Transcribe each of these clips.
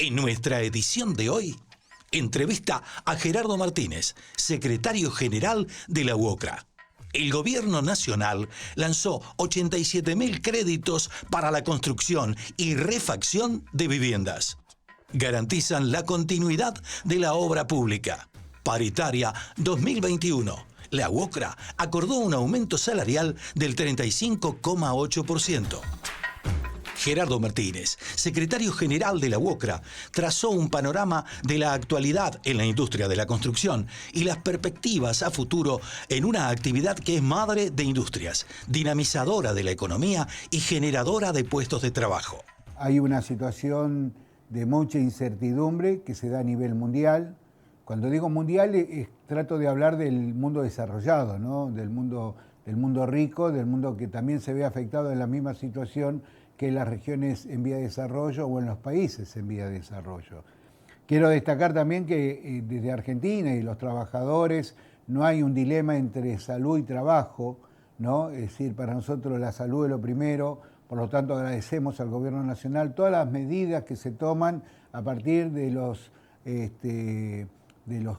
En nuestra edición de hoy, entrevista a Gerardo Martínez, secretario general de la UOCRA. El gobierno nacional lanzó 87.000 créditos para la construcción y refacción de viviendas. Garantizan la continuidad de la obra pública. Paritaria 2021. La UOCRA acordó un aumento salarial del 35,8%. Gerardo Martínez, secretario general de la UOCRA, trazó un panorama de la actualidad en la industria de la construcción y las perspectivas a futuro en una actividad que es madre de industrias, dinamizadora de la economía y generadora de puestos de trabajo. Hay una situación de mucha incertidumbre que se da a nivel mundial. Cuando digo mundial, trato de hablar del mundo desarrollado, ¿no? Del mundo rico, del mundo que también se ve afectado en la misma situación que en las regiones en vía de desarrollo o en los países en vía de desarrollo. Quiero destacar también que desde Argentina y los trabajadores no hay un dilema entre salud y trabajo, ¿no? Es decir, para nosotros la salud es lo primero, por lo tanto agradecemos al Gobierno Nacional todas las medidas que se toman a partir de los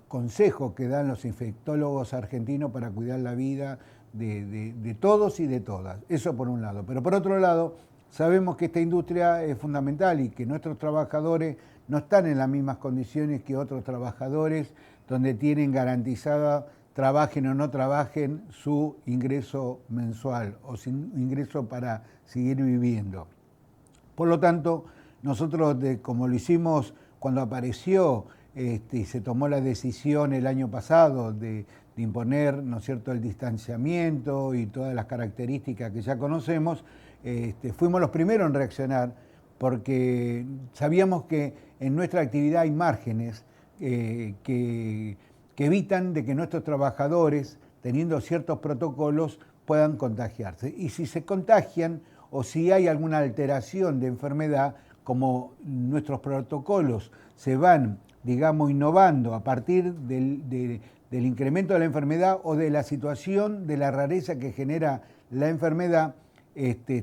consejos que dan los infectólogos argentinos para cuidar la vida de todos y de todas. Eso por un lado. Pero por otro lado, sabemos que esta industria es fundamental y que nuestros trabajadores no están en las mismas condiciones que otros trabajadores donde tienen garantizada, trabajen o no trabajen, su ingreso mensual o su ingreso para seguir viviendo. Por lo tanto, nosotros, como lo hicimos cuando apareció y se tomó la decisión el año pasado de imponer, ¿no es cierto?, el distanciamiento y todas las características que ya conocemos, fuimos los primeros en reaccionar porque sabíamos que en nuestra actividad hay márgenes que evitan de que nuestros trabajadores, teniendo ciertos protocolos, puedan contagiarse. Y si se contagian o si hay alguna alteración de enfermedad, como nuestros protocolos se van, digamos, innovando a partir del incremento de la enfermedad o de la situación de la rareza que genera la enfermedad,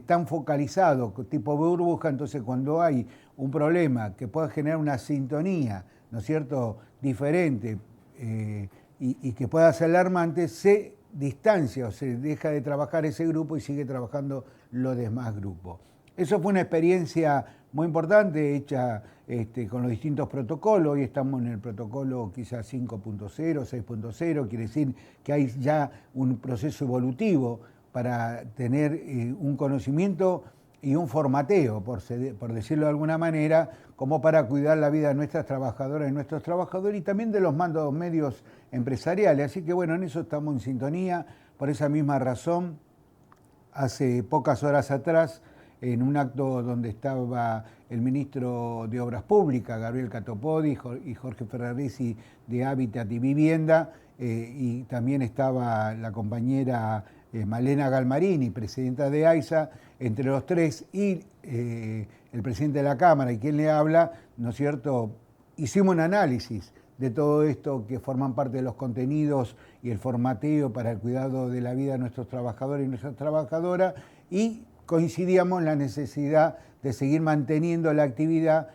tan focalizado, tipo burbuja, entonces cuando hay un problema que pueda generar una sintonía, ¿no es cierto?, diferente y que pueda ser alarmante, se distancia o se deja de trabajar ese grupo y sigue trabajando los demás grupos. Eso fue una experiencia muy importante hecha con los distintos protocolos. Hoy estamos en el protocolo quizás 5.0, 6.0, quiere decir que hay ya un proceso evolutivo para tener un conocimiento y un formateo, por decirlo de alguna manera, como para cuidar la vida de nuestras trabajadoras y nuestros trabajadores y también de los mandos medios empresariales. Así que bueno, en eso estamos en sintonía. Por esa misma razón, hace pocas horas atrás, en un acto donde estaba el ministro de Obras Públicas, Gabriel Catopodis, y Jorge Ferraresi de Hábitat y Vivienda, y también estaba la compañera Malena Galmarini, presidenta de AISA, entre los tres, y el presidente de la Cámara y quien le habla, ¿no es cierto?, hicimos un análisis de todo esto que forman parte de los contenidos y el formateo para el cuidado de la vida de nuestros trabajadores y nuestras trabajadoras, y coincidíamos en la necesidad de seguir manteniendo la actividad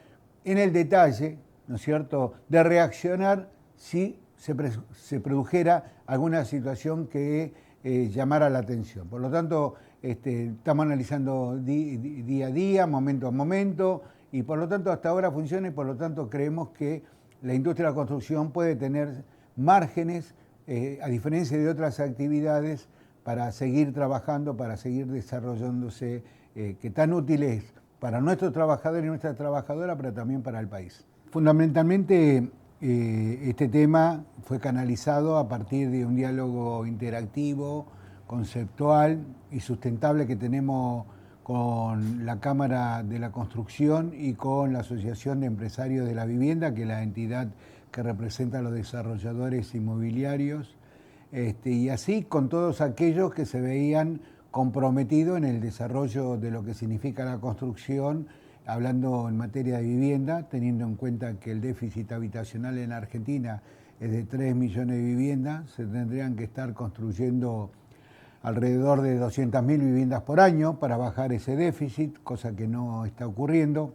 en el detalle, ¿no es cierto?, de reaccionar si se produjera alguna situación que llamara la atención. Por lo tanto, estamos analizando día a día, momento a momento, y por lo tanto hasta ahora funciona y por lo tanto creemos que la industria de la construcción puede tener márgenes, a diferencia de otras actividades, para seguir trabajando, para seguir desarrollándose, que tan útil es para nuestros trabajadores y nuestras trabajadoras, pero también para el país. Fundamentalmente, este tema fue canalizado a partir de un diálogo interactivo, conceptual y sustentable que tenemos con la Cámara de la Construcción y con la Asociación de Empresarios de la Vivienda, que es la entidad que representa a los desarrolladores inmobiliarios, y así con todos aquellos que se veían comprometidos en el desarrollo de lo que significa la construcción, hablando en materia de vivienda, teniendo en cuenta que el déficit habitacional en Argentina es de 3 millones de viviendas, se tendrían que estar construyendo alrededor de 200.000 viviendas por año para bajar ese déficit, cosa que no está ocurriendo.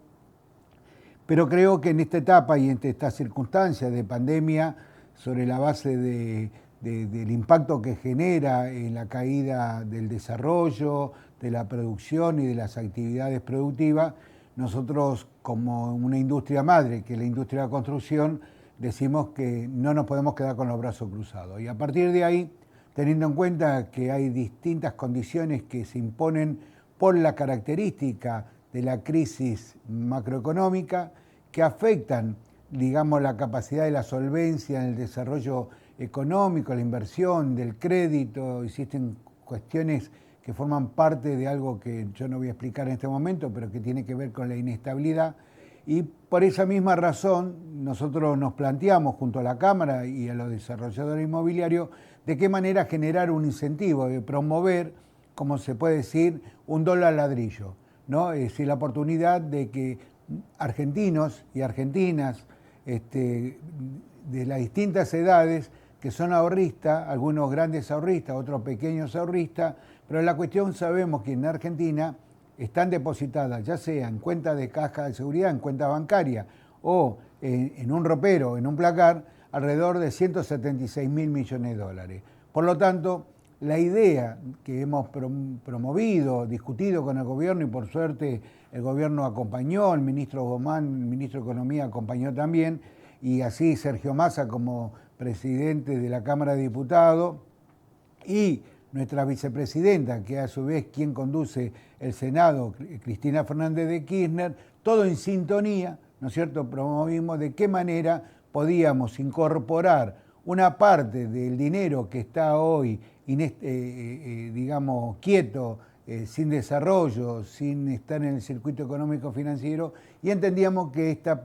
Pero creo que en esta etapa y en estas circunstancias de pandemia, sobre la base del impacto que genera en la caída del desarrollo, de la producción y de las actividades productivas, nosotros como una industria madre, que es la industria de la construcción, decimos que no nos podemos quedar con los brazos cruzados. Y a partir de ahí, teniendo en cuenta que hay distintas condiciones que se imponen por la característica de la crisis macroeconómica, que afectan, digamos, la capacidad de la solvencia en el desarrollo económico, la inversión, del crédito, existen cuestiones que forman parte de algo que yo no voy a explicar en este momento, pero que tiene que ver con la inestabilidad. Y por esa misma razón nosotros nos planteamos junto a la Cámara y a los desarrolladores inmobiliarios de qué manera generar un incentivo, de promover, como se puede decir, un dólar ladrillo, ¿no? Es decir, la oportunidad de que argentinos y argentinas de las distintas edades que son ahorristas, algunos grandes ahorristas, otros pequeños ahorristas, pero la cuestión sabemos que en Argentina están depositadas, ya sea en cuenta de caja de seguridad, en cuenta bancaria o en un ropero, en un placar, alrededor de 176.000 millones de dólares. Por lo tanto, la idea que hemos promovido, discutido con el gobierno, y por suerte el gobierno acompañó, el ministro Gomán, el ministro de Economía acompañó también, y así Sergio Massa como presidente de la Cámara de Diputados, y nuestra vicepresidenta, que a su vez quien conduce el Senado, Cristina Fernández de Kirchner, todo en sintonía, ¿no es cierto?, promovimos de qué manera podíamos incorporar una parte del dinero que está hoy, digamos, quieto, sin desarrollo, sin estar en el circuito económico financiero, y entendíamos que esta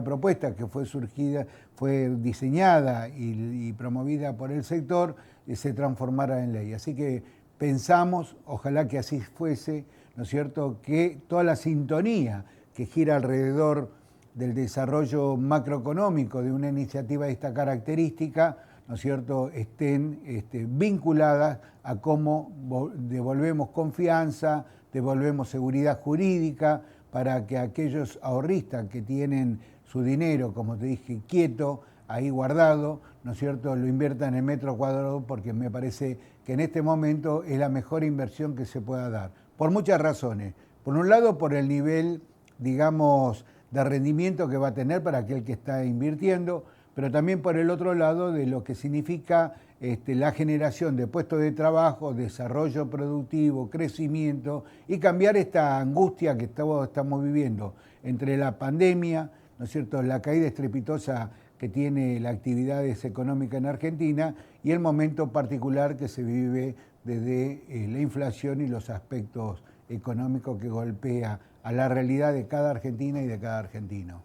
propuesta que fue diseñada y promovida por el sector, se transformara en ley. Así que pensamos, ojalá que así fuese, ¿no es cierto?, que toda la sintonía que gira alrededor del desarrollo macroeconómico de una iniciativa de esta característica, ¿no es cierto?, estén vinculadas a cómo devolvemos confianza, devolvemos seguridad jurídica para que aquellos ahorristas que tienen su dinero, como te dije, quieto, ahí guardado, ¿no es cierto?, lo inviertan en el metro cuadrado, porque me parece que en este momento es la mejor inversión que se pueda dar, por muchas razones. Por un lado, por el nivel, digamos, de rendimiento que va a tener para aquel que está invirtiendo, pero también por el otro lado de lo que significa la generación de puestos de trabajo, desarrollo productivo, crecimiento, y cambiar esta angustia que estamos viviendo entre la pandemia, ¿no es cierto?, la caída estrepitosa que tiene la actividad económica en Argentina y el momento particular que se vive desde la inflación y los aspectos económicos que golpea a la realidad de cada argentina y de cada argentino.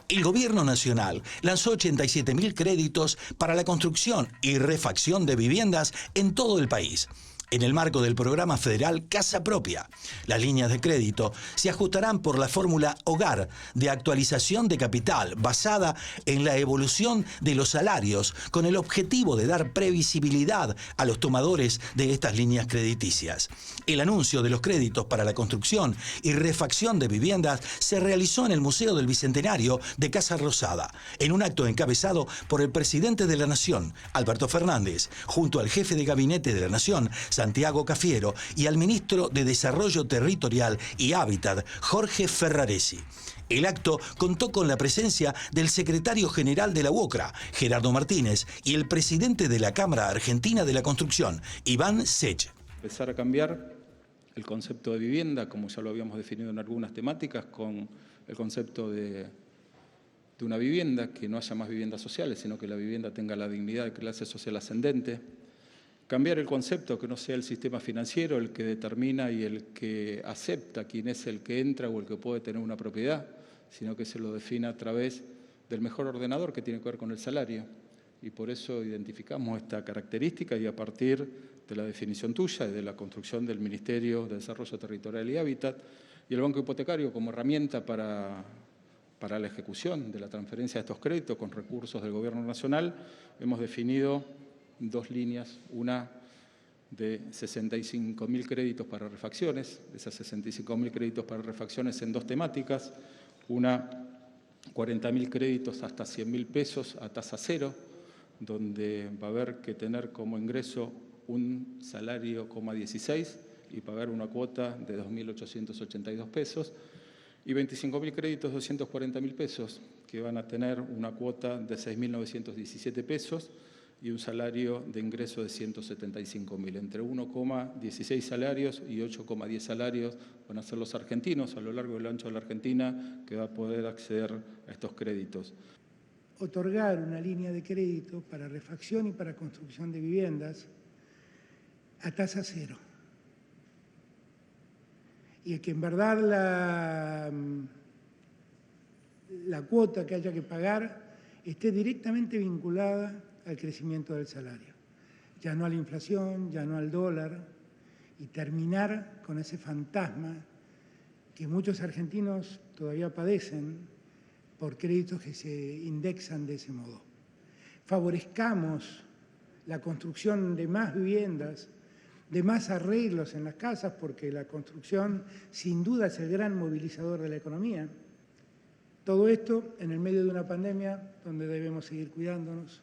El Gobierno Nacional lanzó 87.000 créditos para la construcción y refacción de viviendas en todo el país, en el marco del programa federal Casa Propia. Las líneas de crédito se ajustarán por la fórmula Hogar de actualización de capital basada en la evolución de los salarios, con el objetivo de dar previsibilidad a los tomadores de estas líneas crediticias. El anuncio de los créditos para la construcción y refacción de viviendas se realizó en el Museo del Bicentenario de Casa Rosada, en un acto encabezado por el presidente de la Nación, Alberto Fernández, junto al jefe de gabinete de la Nación, Santiago Cafiero, y al ministro de Desarrollo Territorial y Hábitat, Jorge Ferraresi. El acto contó con la presencia del secretario general de la UOCRA, Gerardo Martínez, y el presidente de la Cámara Argentina de la Construcción, Iván Sech. Empezar a cambiar el concepto de vivienda, como ya lo habíamos definido en algunas temáticas, con el concepto de una vivienda, que no haya más viviendas sociales, sino que la vivienda tenga la dignidad de clase social ascendente. Cambiar el concepto, que no sea el sistema financiero el que determina y el que acepta quién es el que entra o el que puede tener una propiedad, sino que se lo defina a través del mejor ordenador que tiene que ver con el salario. Y por eso identificamos esta característica y a partir de la definición tuya y de la construcción del Ministerio de Desarrollo Territorial y Hábitat y el Banco Hipotecario como herramienta para la ejecución de la transferencia de estos créditos con recursos del Gobierno Nacional, hemos definido dos líneas, una de 65.000 créditos para refacciones, esas 65.000 créditos para refacciones en dos temáticas, una 40.000 créditos hasta 100.000 pesos a tasa cero, donde va a haber que tener como ingreso un salario, 16 y pagar una cuota de 2.882 pesos, y 25.000 créditos, 240.000 pesos, que van a tener una cuota de 6.917 pesos y un salario de ingreso de 175.000. Entre 1,16 salarios y 8,10 salarios van a ser los argentinos a lo largo y lo ancho de la Argentina que va a poder acceder a estos créditos. Otorgar una línea de crédito para refacción y para construcción de viviendas a tasa cero. Y que en verdad la cuota que haya que pagar esté directamente vinculada al crecimiento del salario, ya no a la inflación, ya no al dólar, y terminar con ese fantasma que muchos argentinos todavía padecen por créditos que se indexan de ese modo. Favorezcamos la construcción de más viviendas, de más arreglos en las casas, porque la construcción sin duda es el gran movilizador de la economía. Todo esto en el medio de una pandemia donde debemos seguir cuidándonos,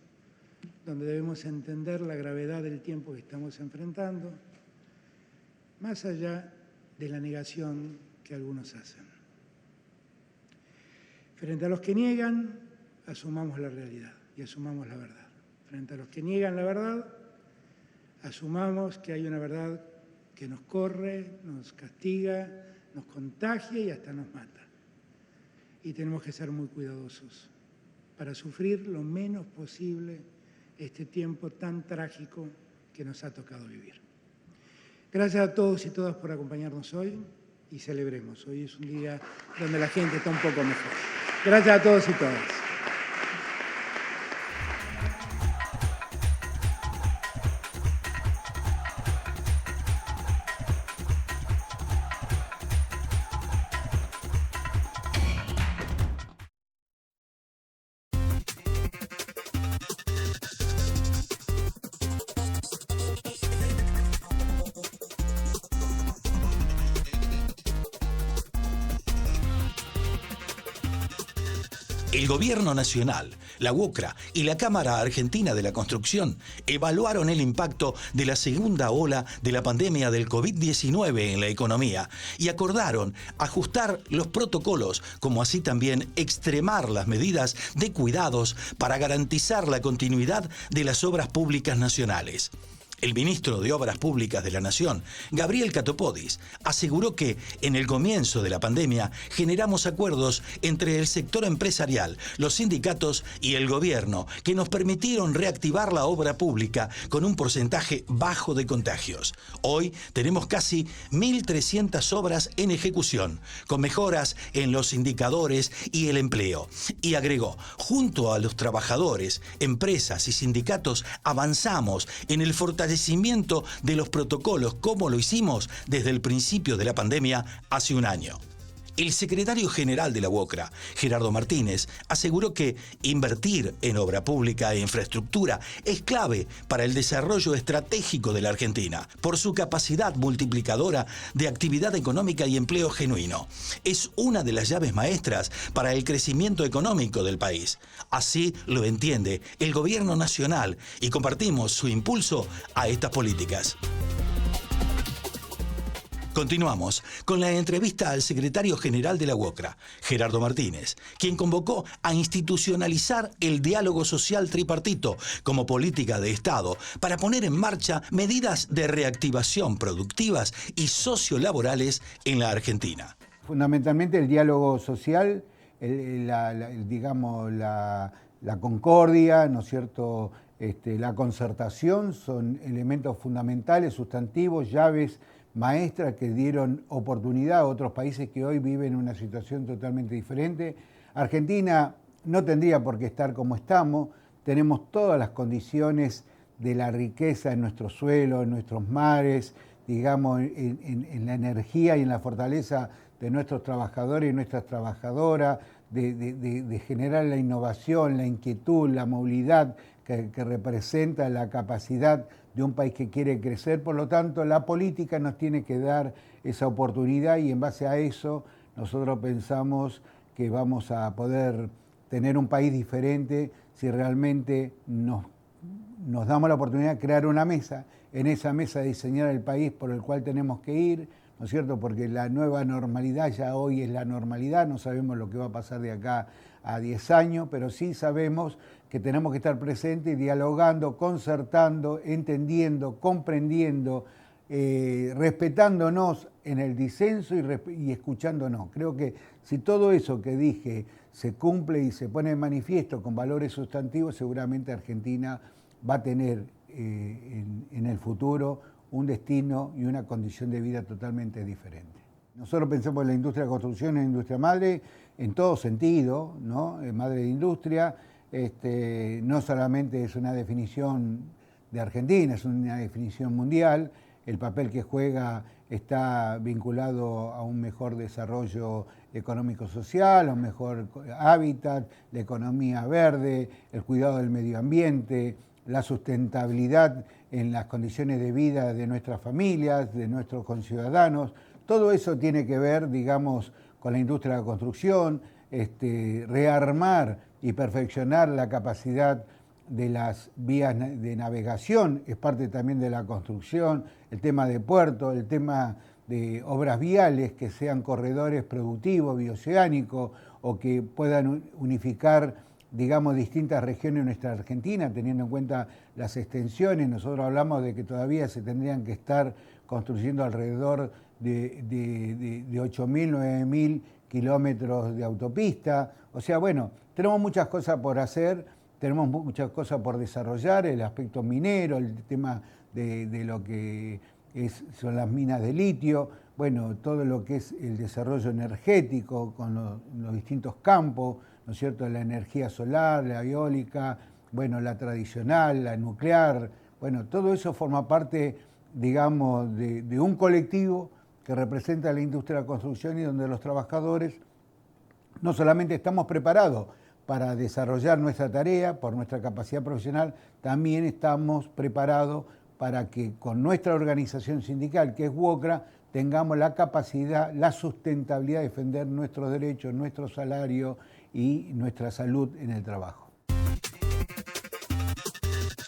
donde debemos entender la gravedad del tiempo que estamos enfrentando, más allá de la negación que algunos hacen. Frente a los que niegan, asumamos la realidad y asumamos la verdad. Frente a los que niegan la verdad, asumamos que hay una verdad que nos corre, nos castiga, nos contagia y hasta nos mata. Y tenemos que ser muy cuidadosos para sufrir lo menos posible este tiempo tan trágico que nos ha tocado vivir. Gracias a todos y todas por acompañarnos hoy y celebremos. Hoy es un día donde la gente está un poco mejor. Gracias a todos y todas. El Gobierno Nacional, la UOCRA y la Cámara Argentina de la Construcción evaluaron el impacto de la segunda ola de la pandemia del COVID-19 en la economía y acordaron ajustar los protocolos, como así también extremar las medidas de cuidados para garantizar la continuidad de las obras públicas nacionales. El ministro de Obras Públicas de la Nación, Gabriel Catopodis, aseguró que en el comienzo de la pandemia generamos acuerdos entre el sector empresarial, los sindicatos y el gobierno que nos permitieron reactivar la obra pública con un porcentaje bajo de contagios. Hoy tenemos casi 1.300 obras en ejecución, con mejoras en los indicadores y el empleo. Y agregó, junto a los trabajadores, empresas y sindicatos avanzamos en el fortalecimiento de los protocolos como lo hicimos desde el principio de la pandemia hace un año. El secretario general de la UOCRA, Gerardo Martínez, aseguró que invertir en obra pública e infraestructura es clave para el desarrollo estratégico de la Argentina, por su capacidad multiplicadora de actividad económica y empleo genuino. Es una de las llaves maestras para el crecimiento económico del país. Así lo entiende el Gobierno Nacional y compartimos su impulso a estas políticas. Continuamos con la entrevista al secretario general de la UOCRA, Gerardo Martínez, quien convocó a institucionalizar el diálogo social tripartito como política de Estado para poner en marcha medidas de reactivación productivas y sociolaborales en la Argentina. Fundamentalmente el diálogo social, la concordia, ¿no es cierto?, la concertación son elementos fundamentales, sustantivos, llaves maestras que dieron oportunidad a otros países que hoy viven una situación totalmente diferente. Argentina no tendría por qué estar como estamos, tenemos todas las condiciones de la riqueza en nuestro suelo, en nuestros mares, digamos, en la energía y en la fortaleza de nuestros trabajadores y nuestras trabajadoras, de generar la innovación, la inquietud, la movilidad, que representa la capacidad de un país que quiere crecer. Por lo tanto, la política nos tiene que dar esa oportunidad y en base a eso nosotros pensamos que vamos a poder tener un país diferente si realmente nos damos la oportunidad de crear una mesa, en esa mesa diseñar el país por el cual tenemos que ir, ¿no es cierto? Porque la nueva normalidad ya hoy es la normalidad, no sabemos lo que va a pasar de acá a 10 años, pero sí sabemos que tenemos que estar presentes, dialogando, concertando, entendiendo, comprendiendo, respetándonos en el disenso y escuchándonos. Creo que si todo eso que dije se cumple y se pone en manifiesto con valores sustantivos, seguramente Argentina va a tener en el futuro un destino y una condición de vida totalmente diferente. Nosotros pensamos en la industria de la construcción, en la industria madre, en todo sentido, ¿no? Madre de industria, no solamente es una definición de Argentina, es una definición mundial. El papel que juega está vinculado a un mejor desarrollo económico-social, a un mejor hábitat, la economía verde, el cuidado del medio ambiente, la sustentabilidad en las condiciones de vida de nuestras familias, de nuestros conciudadanos. Todo eso tiene que ver, digamos, con la industria de la construcción, rearmar y perfeccionar la capacidad de las vías de navegación, es parte también de la construcción, el tema de puertos, el tema de obras viales que sean corredores productivos, bioceánicos, o que puedan unificar, digamos, distintas regiones de nuestra Argentina, teniendo en cuenta las extensiones. Nosotros hablamos de que todavía se tendrían que estar construyendo alrededor de 8.000, 9.000 kilómetros de autopista. O sea, bueno, tenemos muchas cosas por hacer, tenemos muchas cosas por desarrollar, el aspecto minero, el tema de lo que son las minas de litio, bueno, todo lo que es el desarrollo energético con los distintos campos, ¿no es cierto?, la energía solar, la eólica, bueno, la tradicional, la nuclear, bueno, todo eso forma parte, digamos, de un colectivo que representa la industria de la construcción y donde los trabajadores no solamente estamos preparados para desarrollar nuestra tarea por nuestra capacidad profesional, también estamos preparados para que con nuestra organización sindical, que es UOCRA, tengamos la capacidad, la sustentabilidad de defender nuestros derechos, nuestro salario y nuestra salud en el trabajo.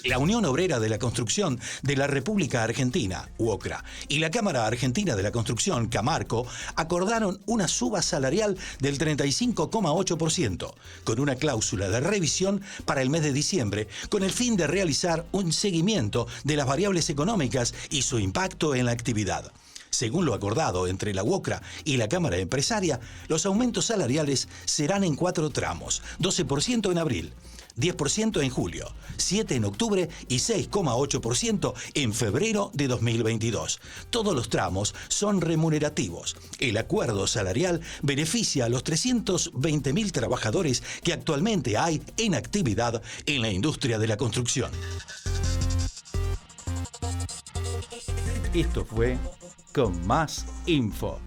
La Unión Obrera de la Construcción de la República Argentina, UOCRA, y la Cámara Argentina de la Construcción, Camarco, acordaron una suba salarial del 35,8%, con una cláusula de revisión para el mes de diciembre, con el fin de realizar un seguimiento de las variables económicas y su impacto en la actividad. Según lo acordado entre la UOCRA y la Cámara Empresaria, los aumentos salariales serán en 4 tramos, 12% en abril, 10% en julio, 7% en octubre y 6,8% en febrero de 2022. Todos los tramos son remunerativos. El acuerdo salarial beneficia a los 320.000 trabajadores que actualmente hay en actividad en la industria de la construcción. Esto fue Con Más Info.